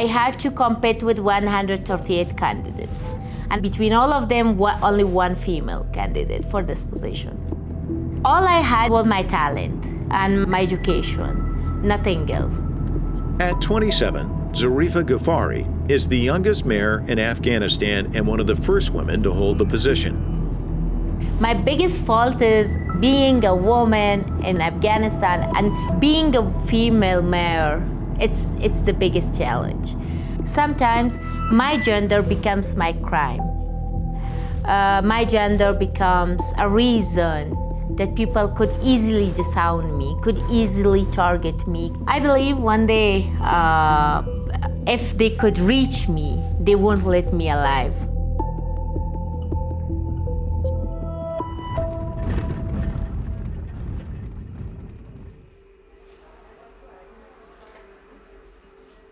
I had to compete with 138 candidates. And between all of them, only one female candidate for this position. All I had was my talent and my education, nothing else. At 27, Zarifa Ghaffari is the youngest mayor in Afghanistan and one of the first women to hold the position. My biggest fault is being a woman in Afghanistan and being a female mayor. It's the biggest challenge. Sometimes my gender becomes my crime. My gender becomes a reason that people could easily disown me, could easily target me. I believe one day, if they could reach me, they won't let me alive.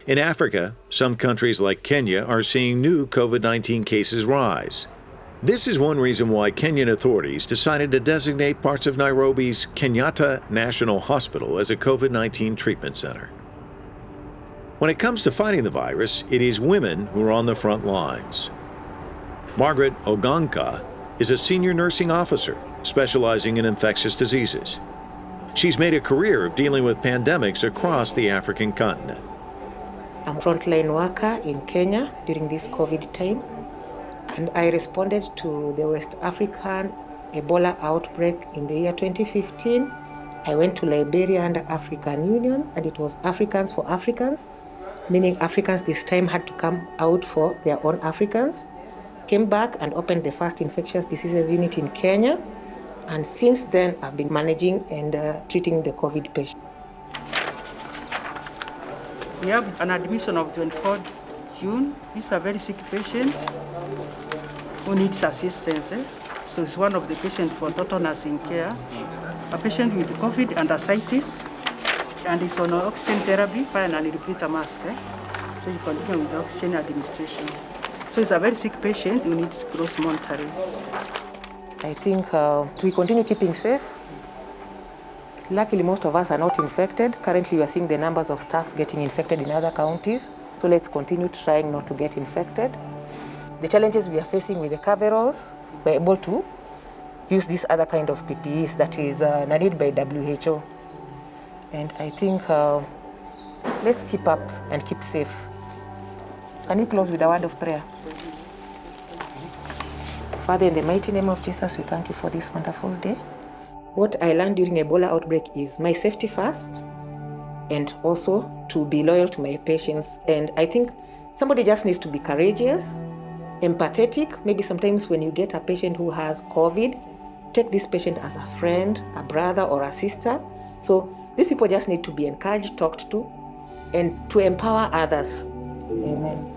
In Africa, some countries like Kenya are seeing new COVID-19 cases rise. This is one reason why Kenyan authorities decided to designate parts of Nairobi's Kenyatta National Hospital as a COVID-19 treatment center. When it comes to fighting the virus, it is women who are on the front lines. Margaret Ogonka is a senior nursing officer specializing in infectious diseases. She's made a career of dealing with pandemics across the African continent. I'm a frontline worker in Kenya during this COVID time, and I responded to the West African Ebola outbreak in the year 2015. I went to Liberia under African Union, and it was Africans for Africans, meaning Africans this time had to come out for their own Africans. Came back and opened the first infectious diseases unit in Kenya, and since then I've been managing and treating the COVID patients. We have an admission of 24th June. This is a very sick patient who needs assistance. So it's one of the patients for total nursing care. A patient with COVID and ascites, and is on oxygen therapy, fine, and repeat a mask. So you continue with the oxygen administration. So it's a very sick patient who needs close monitoring. I think we continue keeping safe. Luckily, most of us are not infected. Currently, we are seeing the numbers of staffs getting infected in other counties. So let's continue trying not to get infected. The challenges we are facing with the coveralls, we're able to use this other kind of PPEs that is mandated by WHO. And I think let's keep up and keep safe. Can you close with a word of prayer? Father, in the mighty name of Jesus, we thank you for this wonderful day. What I learned during Ebola outbreak is my safety first, and also to be loyal to my patients. And I think somebody just needs to be courageous, empathetic. Maybe sometimes when you get a patient who has COVID, take this patient as a friend, a brother, or a sister. So these people just need to be encouraged, talked to, and to empower others. Amen.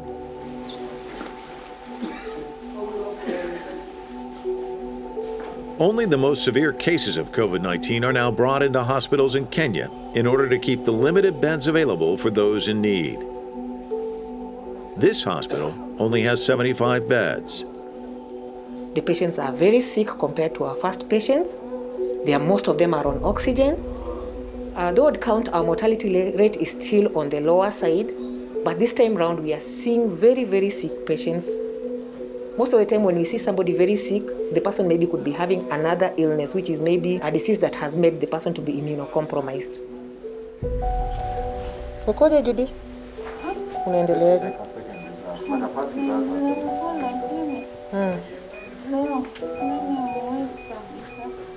Only the most severe cases of COVID-19 are now brought into hospitals in Kenya in order to keep the limited beds available for those in need. This hospital only has 75 beds. The patients are very sick compared to our first patients. Most of them are on oxygen. Though at count, our mortality rate is still on the lower side, but this time round we are seeing very, very sick patients. Most of the time when we see somebody very sick, the person maybe could be having another illness, which is maybe a disease that has made the person to be immunocompromised. Ukoje Judy? Unaendeleaje?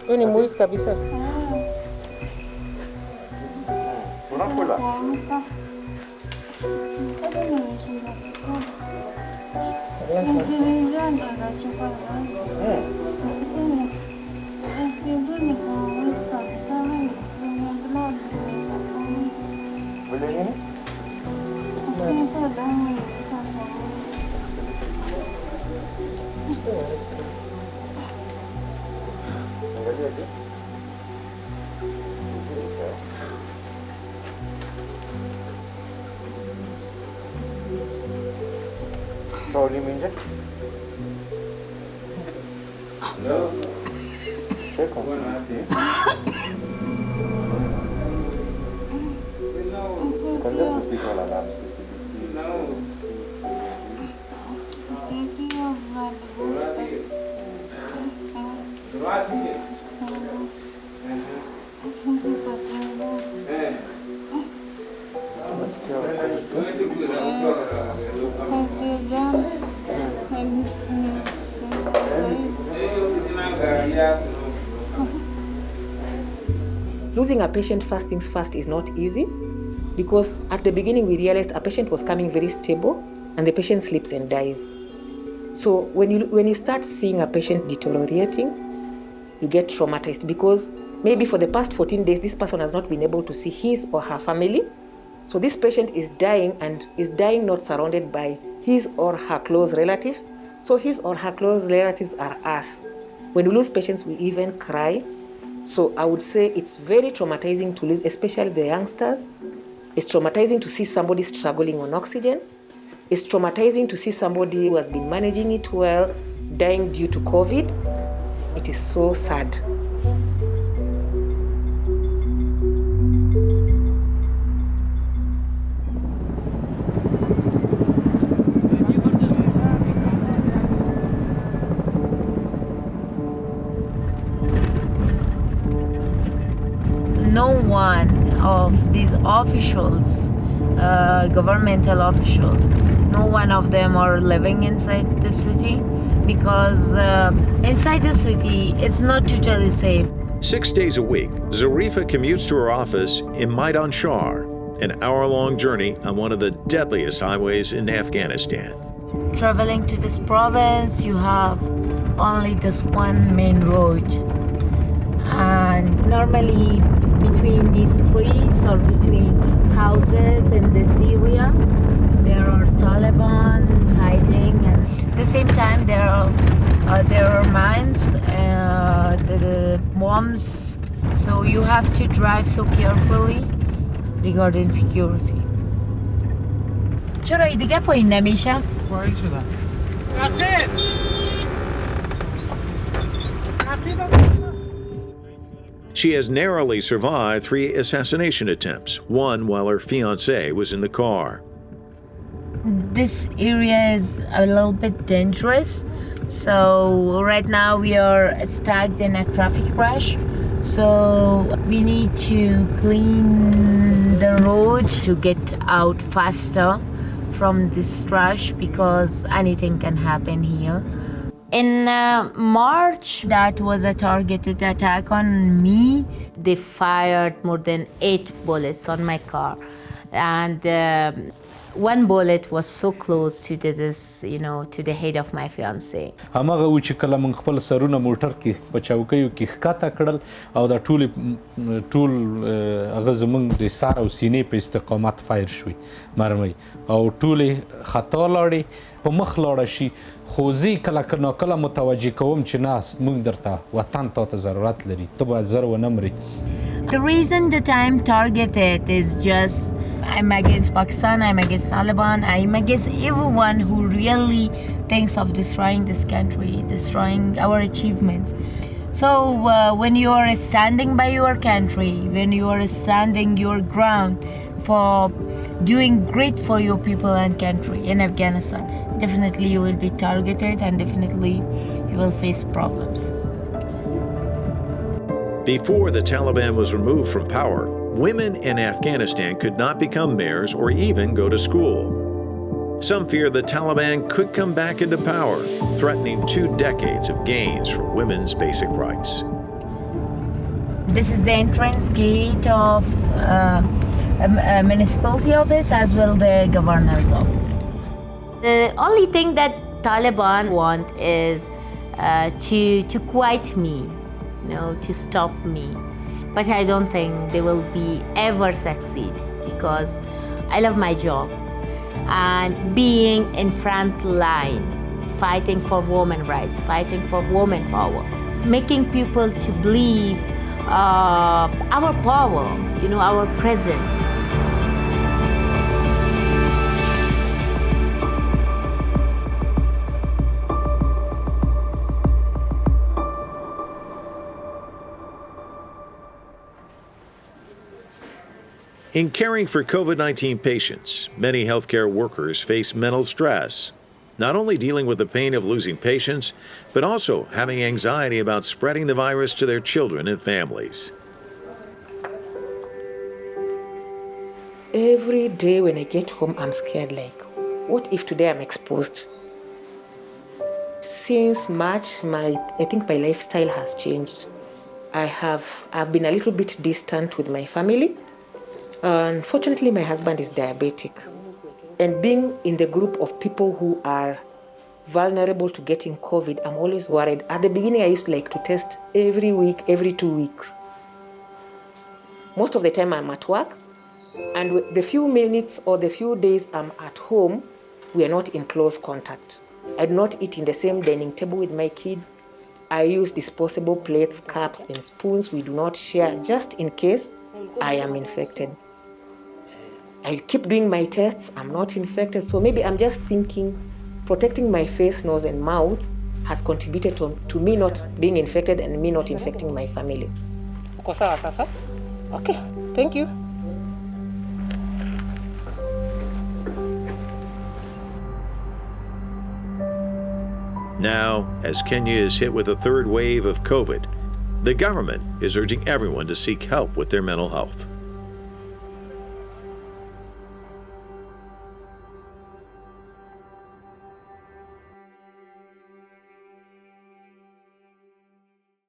Wewe ni mwili kabisa. Unakula? Sorry, Minja. No. Check on Losing a patient first things first is not easy, because at the beginning we realized a patient was coming very stable and the patient sleeps and dies. So when you start seeing a patient deteriorating, you get traumatized, because maybe for the past 14 days this person has not been able to see his or her family. So this patient is dying, and is dying not surrounded by his or her close relatives. So his or her close relatives are us. When we lose patients, we even cry. So I would say it's very traumatizing to lose, especially the youngsters. It's traumatizing to see somebody struggling on oxygen. It's traumatizing to see somebody who has been managing it well dying due to COVID. It is so sad. No one of these officials, governmental officials, no one of them are living inside the city, because inside the city it's not totally safe. 6 days a week, Zarifa commutes to her office in Maidan Shar, an hour-long journey on one of the deadliest highways in Afghanistan. Traveling to this province, you have only this one main road, and normally between these trees or between houses in this area there are Taliban hiding, and at the same time there are mines, the bombs, so you have to drive so carefully regarding security. چرا دیگه پایین نمیشم؟ پایین شدم. She has narrowly survived 3 assassination attempts, one while her fiancé was in the car. This area is a little bit dangerous, so right now we are stuck in a traffic crash, so we need to clean the road to get out faster from this crash, because anything can happen here. In March, that was a targeted attack on me. They fired more than 8 bullets on my car, and one bullet was so close to to the head of my fiancé. هماغه و چې کله موږ خپل سرونه موټر کې په چوکیو کې ښکته کړل او دا ټول هغه زموږ د سر او سینې په استقامت فایر شوي مرمۍ او ټولې خطا لاړې په مخ لاړه شي، خو زه کله ناکله متوجه کوم چې نه موږ درته وطن ته ضرورت لري، ته باید زر ونه مرې. The reason that I'm targeted is just I'm against Pakistan, I'm against Taliban, I'm against everyone who really thinks of destroying this country, destroying our achievements. So when you are standing by your country, when you are standing your ground for doing great for your people and country in Afghanistan, definitely you will be targeted and definitely you will face problems. Before the Taliban was removed from power, women in Afghanistan could not become mayors or even go to school. Some fear the Taliban could come back into power, threatening 2 decades of gains for women's basic rights. This is the entrance gate of a municipality office as well the governor's office. The only thing that Taliban want is to quiet me, to stop me. But I don't think they will be ever succeed, because I love my job and being in front line, fighting for women rights, fighting for women power, making people to believe our power, our presence. In caring for COVID-19 patients, many healthcare workers face mental stress, not only dealing with the pain of losing patients, but also having anxiety about spreading the virus to their children and families. Every day when I get home, I'm scared, like, what if today I'm exposed? Since March, I think my lifestyle has changed. I've been a little bit distant with my family. Unfortunately, my husband is diabetic. And being in the group of people who are vulnerable to getting COVID, I'm always worried. At the beginning, I used to like to test every week, every 2 weeks. Most of the time I'm at work, and the few minutes or the few days I'm at home, we are not in close contact. I do not eat in the same dining table with my kids. I use disposable plates, cups, and spoons. We do not share, just in case I am infected. I keep doing my tests, I'm not infected. So maybe I'm just thinking protecting my face, nose, and mouth has contributed to me not being infected and me not infecting my family. Uko sawa sasa? Okay, thank you. Now, as Kenya is hit with a third wave of COVID, the government is urging everyone to seek help with their mental health.